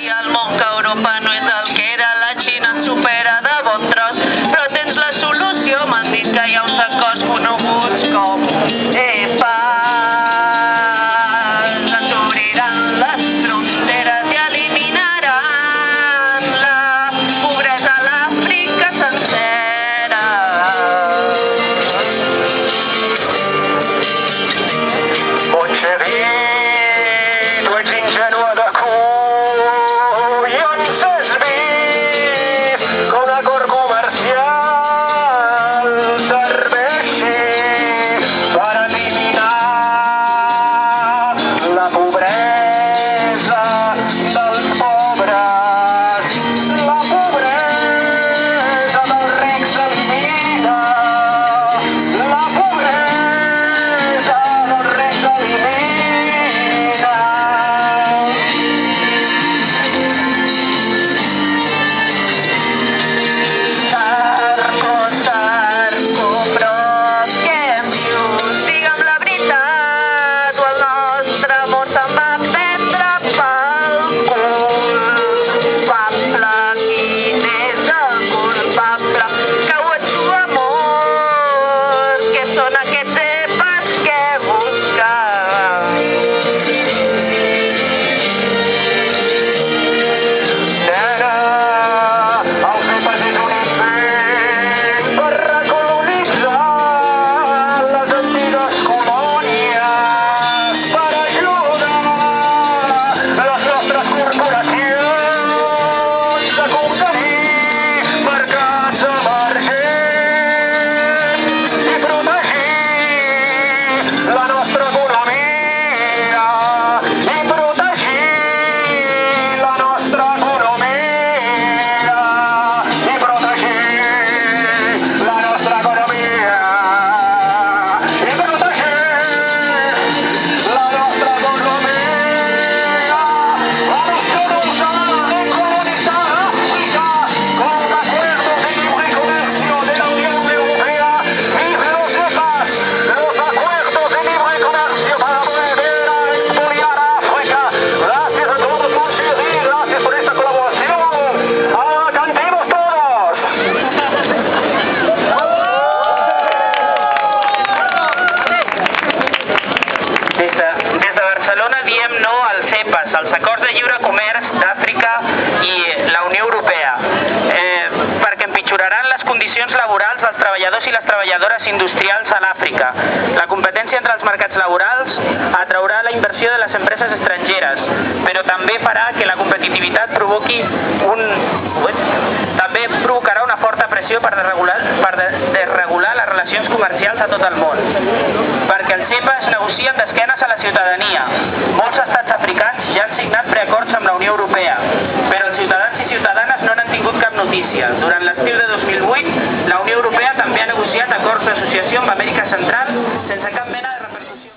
dir al món que Europa no és el que era, la Xina ens supera de bon tros, però tens la solució, m'han dit que hi ha uns acords coneguts com EPA. Ens obriran les fronteres i eliminaran la pobresa a l'Àfrica sencera. Potser dit, tu ets ingènua de collons, has vist que un acord comercial serveixi per eliminar la pobresa dels pobres. La pobresa dels rics s'elimina. La pobresa dels rics s'elimina. Sarco, però què em dius? Digue'm la veritat, o el nostre amor se'n va prendre pel culpable. Quin és el culpable? Que ho ets tu, amor? Què són aquests EPAs que busques? Nena, el FEPAS és un invent per recolonitzar les antigues colònies, per ajudar les nostres corporacions a conquerir mercats emergents i protegir la nostra economia, i protegir la nostra economia, i protegir la nostra economia, i protegir la nostra economia. Vamos todos a recolonizar África con los acuerdos de libre comercio de la Unión Europea. ¡Vive los EPAs! Los acuerdos de libre comercio para volver a expoliar a África. Gracias a todos por seguir, gracias por esta colaboración. ¡Cantemos todos! Des de Barcelona diem no als EPAs, als acords de lliure comerç d'Àfrica i la Unió Europea, perquè empitjoraran les condicions laborals dels treballadors i les treballadores industrials a l'Àfrica. La competència entre els mercats laborals atraurà la inversió de les empreses estrangeres, però també farà que la competitivitat també provocarà una forta pressió per desregular les relacions comercials a tot el món, perquè els EPAs negocien d'esquenes a la ciutadania. Molts estats africans ja han signat preacords amb la Unió Europea, però els ciutadans i ciutadanes no n'han tingut cap notícia. Durant l'estiu de 2008, la Unió Europea també ha negociat acords d'associació amb